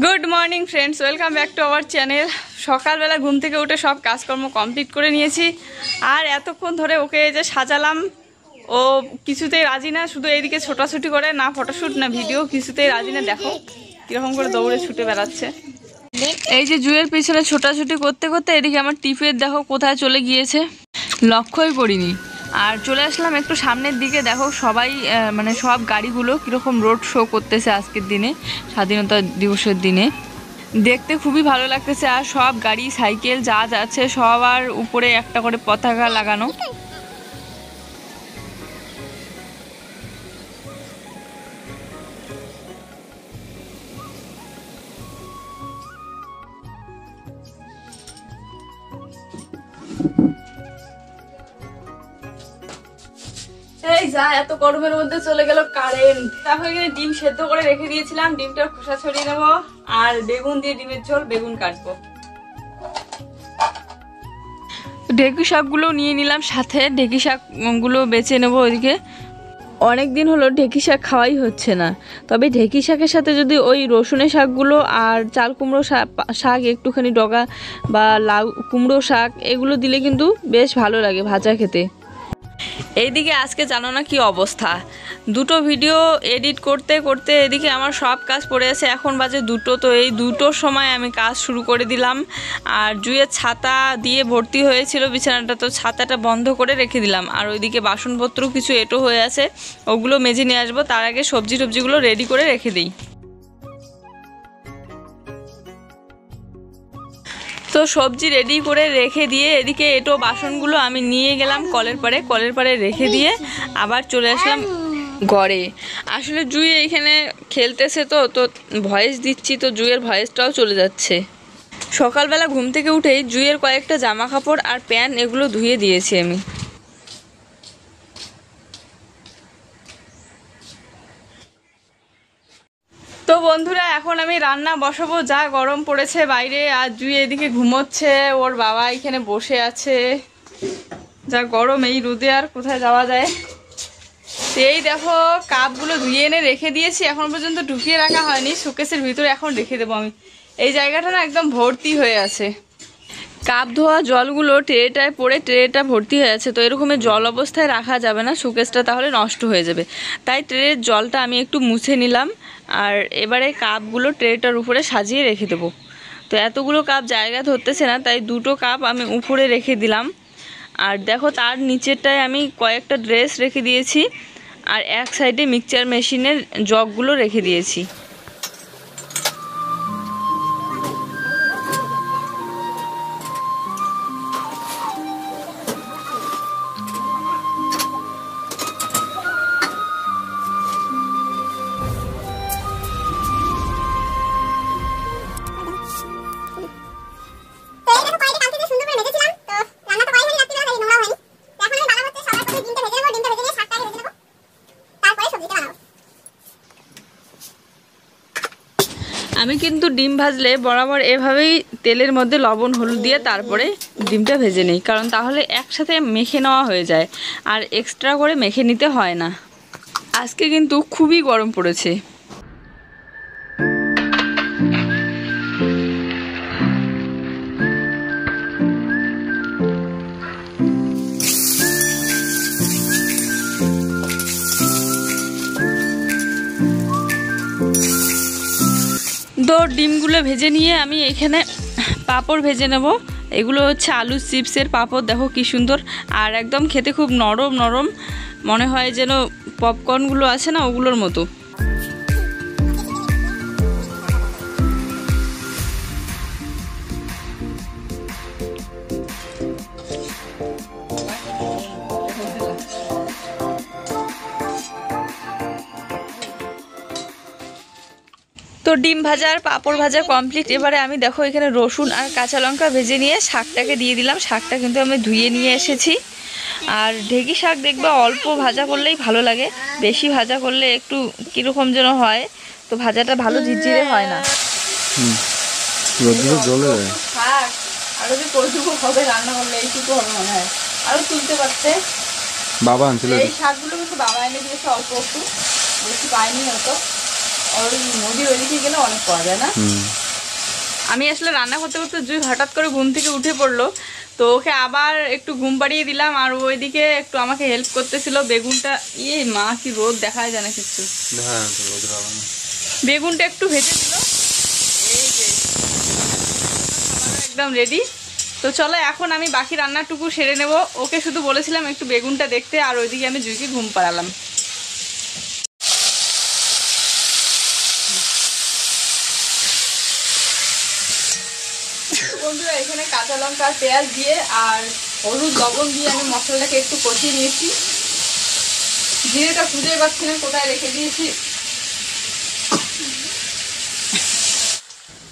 Good morning friends, welcome back to our channel. সকালবেলা ঘুম থেকে উঠে সব কাজকর্ম কমপ্লিট করে নিয়েছি। আর এতক্ষণ ধরে ওকে যে সাজালাম, ও কিছুতেই রাজি না, শুধু এইদিকে ছোটাছুটি করে, না ফটোশ্যুট না ভিডিও, কিছুতেই রাজি না। দেখো কীরকম করে দৌড়ে ছুটে বেড়াচ্ছে। এই যে জুয়ের পিছনে ছোটাছুটি করতে করতে এদিকে আমার টিপের দেখো কোথায় চলে গিয়েছে, লক্ষ্যই করিনি। আর চলে আসলাম একটু সামনের দিকে। দেখো সবাই মানে সব গাড়িগুলো কীরকম রোড শো করতেছে আজকের দিনে, স্বাধীনতা দিবসের দিনে। দেখতে খুবই ভালো লাগতেছে। আর সব গাড়ি সাইকেল যা যাচ্ছে সবার উপরে একটা করে পতাকা লাগানো। এই যা, এত গরমের মধ্যে চলে গেল কারেন্ট। তারপর এখানে ডিম সেদ্ধ করে রেখে দিয়েছিলাম, ডিমটার খোসা ছড়িয়ে নেবো। আর বেগুন দিয়ে ডিমের ঝোল, বেগুন কাটবো। ঢেঁকি শাকগুলো নিয়ে নিলাম সাথে, ঢেঁকি শাকগুলো বেছে নেবো ওইদিকে। অনেক দিন হলো ঢেঁকি শাক খাওয়াই হচ্ছে না, তবে ঢেঁকি শাকের সাথে যদি ওই রসুনের শাকগুলো আর চাল কুমড়ো শাক একটুখানি ডগা বা লাউ কুমড়ো শাক এগুলো দিলে কিন্তু বেশ ভালো লাগে ভাজা খেতে। এইদিকে আজকে জানো না কি অবস্থা, দুটো ভিডিও এডিট করতে করতে এদিকে আমার সব কাজ পড়ে আছে। এখন বাজে 2টো, তো এই 2টোর সময় আমি কাজ শুরু করে দিলাম। আর জুয়ের ছাতা দিয়ে ভর্তি হয়েছিল বিছানাটা, তো ছাতাটা বন্ধ করে রেখে দিলাম। আর ওইদিকে বাসনপত্র কিছু এঁটো হয়ে আছে, ওগুলো মেজে নিয়ে আসবো। তার আগে সবজিগুলো রেডি করে রেখে দিই। তো সবজি রেডি করে রেখে দিয়ে এদিকে এটো বাসনগুলো আমি নিয়ে গেলাম কলের পাড়ে রেখে দিয়ে আবার চলে আসলাম ঘরে। আসলে জুই এইখানে খেলতেছে, তো ভয়েস দিচ্ছি, তো জুইয়ের ভয়েসটাও চলে যাচ্ছে। সকালবেলা ঘুম থেকে উঠেই জুইয়ের কয়েকটা জামা কাপড় আর প্যান্ট এগুলো ধুয়ে দিয়েছি আমি। তো বন্ধুরা, এখন আমি রান্না বসাবো। যা গরম পড়েছে বাইরে, আর জুই এদিকে ঘুমোচ্ছে, ওর বাবা এখানে বসে আছে। যা গরম এই রোদে আর কোথায় যাওয়া যায়। এই দেখো কাপগুলো ধুয়ে এনে রেখে দিয়েছি, এখন পর্যন্ত ঢুকিয়ে রাখা হয়নি শোকেসের ভিতরে, এখন রেখে দেবো আমি। এই জায়গাটা না একদম ভর্তি হয়ে আছে, কাপ ধোয়া জলগুলো ট্রেটায় পড়ে ট্রেটা ভর্তি হয়ে আছে। তো এরকমের জল অবস্থায় রাখা যাবে না, শোকেসটা তাহলে নষ্ট হয়ে যাবে। তাই ট্রের জলটা আমি একটু মুছে নিলাম। আর এবারে কাপগুলো ট্রেটার উপরে সাজিয়ে রেখে দেবো। তো এতগুলো কাপ জায়গা ধরতেছে না, তাই 2টো কাপ আমি উপরে রেখে দিলাম। আর দেখো তার নিচেরটায় আমি কয়েকটা ড্রেস রেখে দিয়েছি, আর এক সাইডে মিক্সচার মেশিনের জগগুলো রেখে দিয়েছি। আমি কিন্তু ডিম ভাজলে বরাবর এভাবেই তেলের মধ্যে লবণ হলুদ দিয়ে তারপরে ডিমটা ভেজে নিই, কারণ তাহলে একসাথে মেখে নেওয়া হয়ে যায় আর এক্সট্রা করে মেখে নিতে হয় না। আজকে কিন্তু খুবই গরম পড়েছে। তো ডিমগুলো ভেজে নিয়ে আমি এখানে পাঁপড় ভেজে নেব। এগুলো হচ্ছে আলু চিপসের পাঁপড়, দেখো কি সুন্দর, আর একদম খেতে খুব নরম নরম, মনে হয় যেন পপকর্নগুলো আছে না ওগুলোর মতো। তো ডিম ভাজা আর পাঁপড় ভাজা কমপ্লিট। এবারে আমি দেখো এখানে রসুন আর কাঁচা লঙ্কা ভেজে নিয়ে শাকটাকে দিয়ে দিলাম। শাকটা কিন্তু আমি ধুয়ে নিয়ে এসেছি। আর ঢেঁকি শাক দেখবা অল্প ভাজা করলেই ভালো লাগে, বেশি ভাজা করলে একটু কীরকম যেন হয়, তো ভাজাটা ভালো ঝিরঝিরে হয় না। আরো যে কতটুকু হবে রান্না করলে, এইটুকু হবে মনে হয়, আরো তুলতে পারছে। বাবা আনছিল এই শাকগুলো, কিন্তু বাবা এনে দিয়েছে অল্প একটু, বেশি পাইনি হতো। ওই নদীর ওইদিকে গেলে অনেক পাওয়া যায় না। আমি আসলে রান্না করতে করতে জুই হঠাৎ করে ঘুম থেকে উঠে পড়লো, তো ওকে আবার একটু ঘুম পাড়িয়ে দিলাম। আর ওইদিকে একটু আমাকে হেল্প করতেছিল বেগুনটা। মা কি রোদ দেখায় জানে কিছু, বেগুনটা একটু ভেজে দিল। এই যে একদম রেডি। তো চলো এখন আমি বাকি রান্নাটুকু সেরে নেব। ওকে শুধু বলেছিলাম একটু বেগুনটা দেখতে, আর ওইদিকে আমি জুইকে ঘুম পাড়ালাম। বন্ধুরা এখানে কাঁচা লঙ্কা পেঁয়াজ দিয়ে আর হলুদ লবণ দিয়ে আমি মশলাটাকে একটু কষিয়ে নিয়েছি। জিরেটা খুঁজে পাচ্ছি না, কোথায় রেখে দিয়েছি।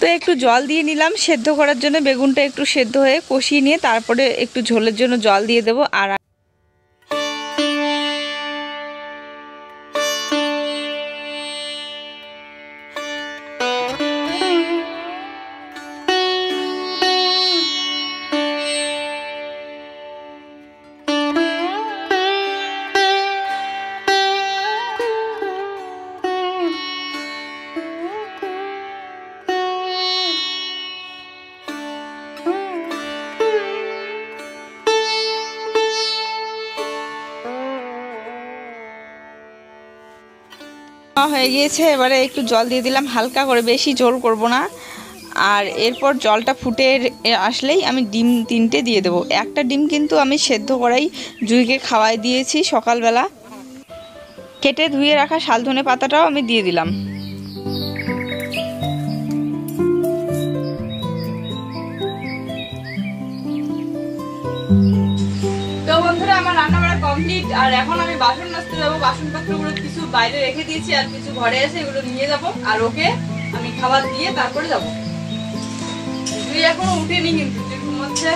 তো একটু জল দিয়ে নিলাম সেদ্ধ করার জন্য। বেগুনটা একটু সেদ্ধ হয়ে কষিয়ে নিয়ে তারপরে একটু ঝোলের জন্য জল দিয়ে দেবো। আর হয়ে গিয়েছে, এবারে একটু জল দিয়ে দিলাম হালকা করে, বেশি ঝোল করব না। আর এরপর জলটা ফুটে আসলেই আমি ডিম 3টে দিয়ে দেবো। একটা ডিম কিন্তু আমি সেদ্ধ করাই জুইকে খাওয়াই দিয়েছি সকালবেলা। কেটে ধুয়ে রাখা শালধনে পাতাটাও আমি দিয়ে দিলাম। তো বন্ধুরা আমার রান্না বাড়া কমপ্লিট। আর এখন আমি বাসন মাজতে যাবো। বাসনপত্রগুলো কিছু বাইরে রেখে দিয়েছি আর কিছু ঘরে এসে এগুলো নিয়ে যাব। আর ওকে আমি খাবার দিয়ে তারপরে যাব। তুই এখনো উঠেনি কিন্তু, তুই ঘুমাচ্ছে।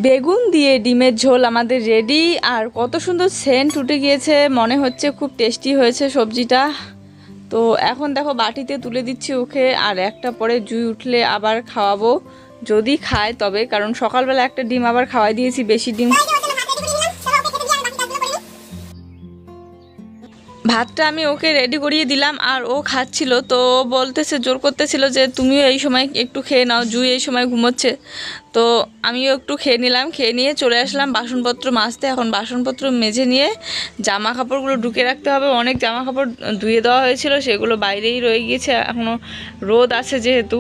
বেগুন দিয়ে ডিমের ঝোল আমাদের রেডি। আর কত সুন্দর সেন্ট উঠে গিয়েছে, মনে হচ্ছে খুব টেস্টি হয়েছে সবজিটা। তো এখন দেখো বাটিতে তুলে দিচ্ছি ওকে। আর একটা পরে জুই উঠলে আবার খাওয়াবো, যদি খায় তবে, কারণ সকালবেলা একটা ডিম আবার খাওয়াই দিয়েছি, বেশি ডিম। ভাতটা আমি ওকে রেডি করিয়ে দিলাম আর ও খাচ্ছিল। তো বলতেছে, জোর করতেছিল যে তুমিও এই সময় একটু খেয়ে নাও, জুই এই সময় ঘুমোচ্ছে। তো আমিও একটু খেয়ে নিলাম। খেয়ে নিয়ে চলে আসলাম বাসনপত্র মাজতে। এখন বাসনপত্র মেজে নিয়ে জামা কাপড়গুলো ঢুকে রাখতে হবে। অনেক জামা কাপড় ধুয়ে দেওয়া হয়েছিল, সেগুলো বাইরেই রয়ে গিয়েছে, এখনও রোদ আছে যেহেতু।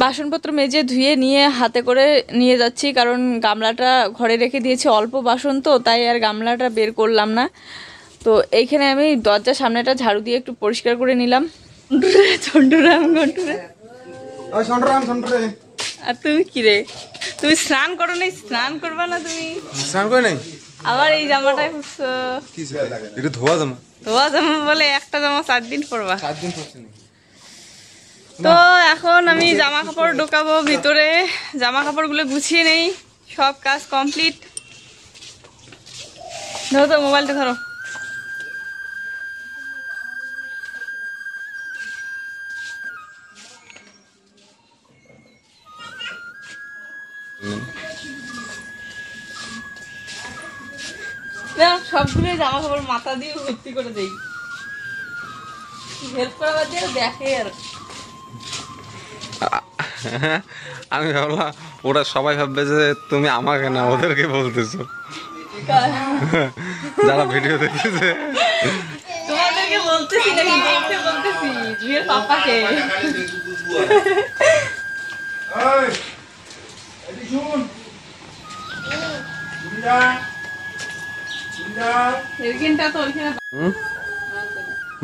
বাসনপত্র মেজে ধুয়ে নিয়ে হাতে করে নিয়ে যাচ্ছি, কারণ গামলাটা ঘরে রেখে দিয়েছি, অল্প বাসন তো, তাই আর গামলাটা বের করলাম না। তো এইখানে আমি দরজার সামনেটা ঝাড়ু দিয়ে একটু পরিষ্কার করে নিলাম। আর তুমি কি রে, তুমি স্নান করো নাই? স্নান করবা না তুমি? স্নান করে নাই, আবার এই জামাটাই এটা ধোয়া জামা। ধোয়া জামা বলে একটা জামা 4 দিন পরবা। 4 দিন পরছে না। তো এখন আমি জামা কাপড় ঢোকাবো ভিতরে। জামা কাপড়গুলো গুছিয়ে নেই, সব কাজ কমপ্লিট। ধরো তো মোবাইলটা, ধরো। সবগুলো জামা কাপড় মাথা দিয়ে ভর্তি করে দেই, হেল্প করাবার দিয়ে দেখে। আর আমি ভাবলাম ওরা সবাই ভাববে যে তুমি আমাকে না ওদেরকে বলতেছো, যারা ভিডিও দেখতেছে। তোমাদেরকে বলতেছি নাকি, দেখতে বলতেছি জুয়ের পাপাকে।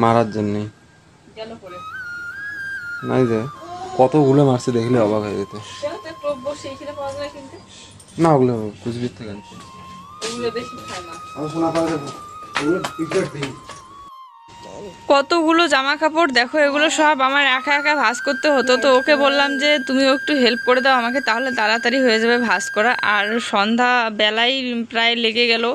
মারার জন্য নাই যে কতগুলো মারছে দেখলে অবাক হয়ে যেত। না ওগুলো কুচবির থেকে আনছে। কতগুলো জামা কাপড় দেখো, এগুলো সব আমার একা একা ভাঁজ করতে হতো। তো ওকে বললাম যে তুমিও একটু হেল্প করে দাও আমাকে, তাহলে তাড়াতাড়ি হয়ে যাবে ভাঁজ করা। আর সন্ধ্যা বেলায় প্রায় লেগে গেল,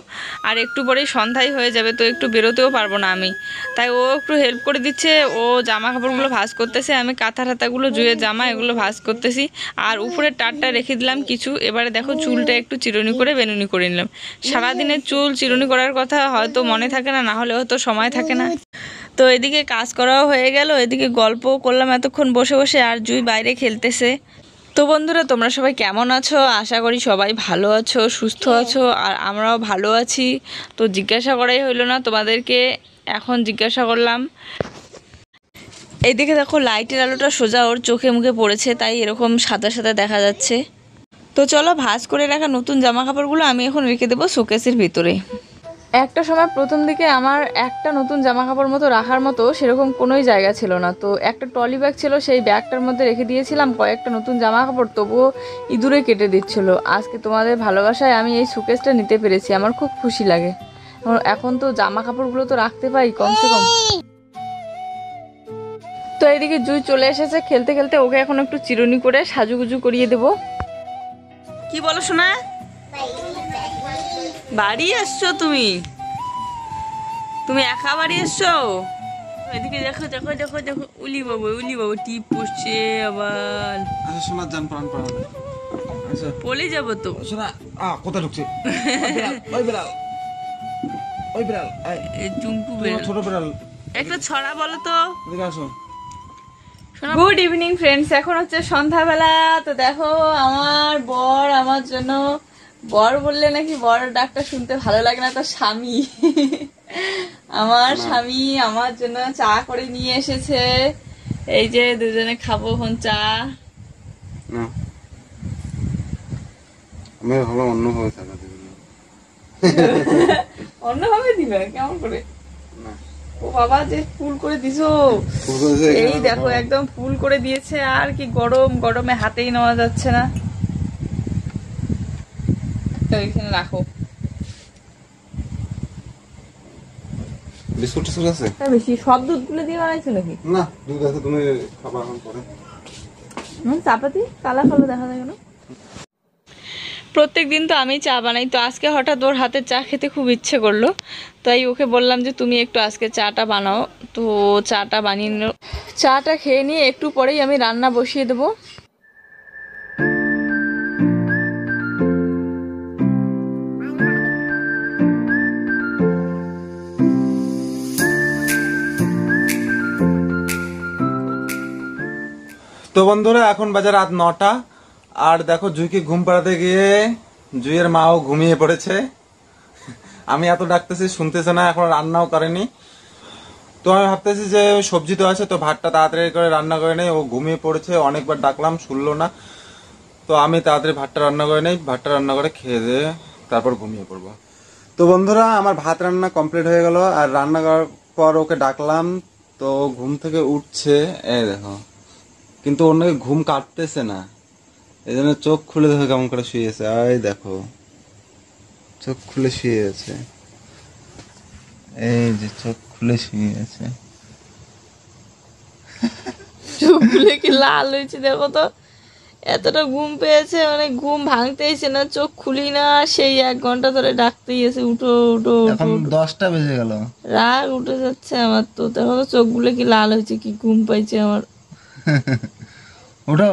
আর একটু পরেই সন্ধ্যাই হয়ে যাবে, তো একটু বেরোতেও পারবো না আমি। তাই ও একটু হেল্প করে দিচ্ছে, ও জামা কাপড়গুলো ভাঁজ করতেছে, আমি কাঁথা টাতাগুলো জুয়ে জামা এগুলো ভাঁজ করতেছি। আর উপরে টাটটা রেখে দিলাম কিছু। এবারে দেখো চুলটা একটু চিরুনি করে বেনুনি করে নিলাম। সারাদিনের চুল চিরুনি করার কথা হয়তো মনে থাকে না, না হলে হয়তো সময় থাকে না। তো এদিকে কাজ করাও হয়ে গেল, এদিকে গল্পও করলাম এতক্ষণ বসে বসে, আর জুই বাইরে খেলতেছে। তো বন্ধুরা, তোমরা সবাই কেমন আছো? আশা করি সবাই ভালো আছো, সুস্থ আছো, আর আমরাও ভালো আছি। তো জিজ্ঞাসা করাই হইলো না তোমাদেরকে, এখন জিজ্ঞাসা করলাম। এইদিকে দেখো লাইটের আলোটা সোজা ওর চোখে মুখে পড়েছে, তাই এরকম সাদা সাদা দেখা যাচ্ছে। তো চলো, ভাঁজ করে রাখা নতুন জামা কাপড়গুলো আমি এখন রেখে দেবো শোকেসের ভিতরে। একটা সময় প্রথম দিকে আমার একটা নতুন জামা কাপড় মতো রাখার মতো সেরকম কোনোই জায়গা ছিল না। তো একটা ট্রলি ব্যাগ ছিল, সেই ব্যাগটার মধ্যে রেখে দিয়েছিলাম কয়েকটা নতুন জামা কাপড়, তবুও ইঁদুরে কেটে দিচ্ছিল। আজকে তোমাদের ভালোবাসায় আমি এই শোকেসটা নিতে পেরেছি, আমার খুব খুশি লাগে। এখন তো জামা কাপড়গুলো তো রাখতে পাই কমসে কম। তো এইদিকে জুই চলে এসেছে খেলতে খেলতে, ওকে এখন একটু চিরুনি করে সাজুগুজু করিয়ে দেবো। কি বলো শোনা? বাড়ি এসছো তুমি? তুমি একা বাড়ি এসছো? এদিকে দেখো দেখো দেখো দেখো, উলি বাবু টিপ পড়ছে আবার। আচ্ছা শোনা, জান প্রাণ প্রাণ। আচ্ছা পলে যাবো তো। শোনা, কোথায় ঢুকছে? ওই বিড়াল, ওই বিড়াল, চুম্পু বেড়াল, ছোট বিড়াল, একটা ছড়া বলো তো। এদিকে আসো। গুড ইভিনিং ফ্রেন্ডস, এখন হচ্ছে সন্ধ্যাবেলা। তো দেখো আমার বর আমার জন্য, বর বললে নাকি বর ডাকটা শুনতে ভালো লাগে না, তো স্বামী আমার স্বামী আমার জন্য চা করে নিয়ে এসেছে। এই যে দুজনে খাবো এখন চা। আমি ভাবলাম অন্যভাবে থাকা দেবে। অন্যভাবে দিবে কেমন করে? ও বাবা, যে ফুল করে দিছো, এই দেখো একদম ফুল করে দিয়েছে। আর কি গরম, গরমে হাতেই নেওয়া যাচ্ছে না। তো এখানে রাখো। বিস্কুট টিস্কুট আছে? বেশি সব দুধ গুলো দিয়ে বানাইছো নাকি? না, দুধ আছে, তুমি খাবার এখন পরে। চাপাতি কালা কালো দেখা যায় কেন? প্রত্যেক দিন তো আমি চা বানাই, তো আজকে হঠাৎ ওর হাতের চা খেতে খুব ইচ্ছে করলো, তাই ওকে বললাম যে তুমি একটু আজকে চাটা বানাও। তো চাটা বানিয়ে নিল। চাটা খেয়ে নিয়ে একটু পরেই আমি রান্না বসিয়ে দেবো। তো বন্ধুরা, এখন বাজে রাত 9টা, আর দেখো জুইকে ঘুম পাড়াতে গিয়ে জুইয়ের মাও ঘুমিয়ে পড়েছে। আমি এত ডাকতেছি শুনতেছে না, এখন রান্নাও করেনি। তো আমি ভাবতেছি যে সবজি তো আছে, তো ভাতটা তাড়াতাড়ি করে রান্না করে নেই। ও ঘুমিয়ে পড়েছে, অনেকবার ডাকলাম শুনলো না, তো আমি তাড়াতাড়ি ভাতটা রান্না করে নেই, ভাতটা রান্না করে খেয়ে দিয়ে তারপর ঘুমিয়ে পড়বো। তো বন্ধুরা, আমার ভাত রান্না কমপ্লিট হয়ে গেল, আর রান্না করার পর ওকে ডাকলাম, তো ঘুম থেকে উঠছে, এই দেখো, কিন্তু ওর নাকি ঘুম কাটতেছে না, এই জন্য চোখ খুলে দেখো কেমন করে শুয়েছে। এই দেখো চোখ খুলে শুয়ে আছে, এই যে চোখ খুলে শুয়ে আছে। চোখ খুলে কি লাল হয়েছে দেখো তো, এতটা ঘুম পেয়েছে, মানে ঘুম ভাঙতেইছে না, চোখ খুলি না। সেই 1 ঘন্টা ধরে ডাকতেই আছে, উঠো উঠো এখন 10টা বেজে গেল, রাগ উঠে যাচ্ছে আমার। তো দেখো তো চোখগুলো কি লাল হয়েছে, কি ঘুম পাইছে আমার। উঠো,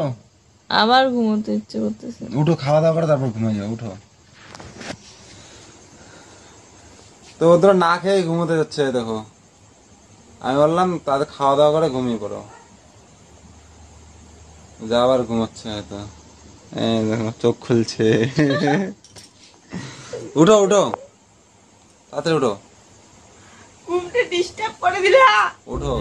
আবার ঘুমোতে ইচ্ছে করতেছে। উঠো, খাওয়া দাওয়া করে তারপর ঘুমিয়ে যাও, উঠো। তো ওদের না খেয়ে ঘুমোতে যাচ্ছে, দেখো। আমি বললাম তাদের খাওয়া দাওয়া করে ঘুমিয়ে পড়ো, যা আবার ঘুমাচ্ছে হয়তো। এই দেখো চোখ খুলছে। উঠো উঠো, তাড়াতাড়ি উঠো, ঘুমটা ডিস্টার্ব করে দিলে। উঠো।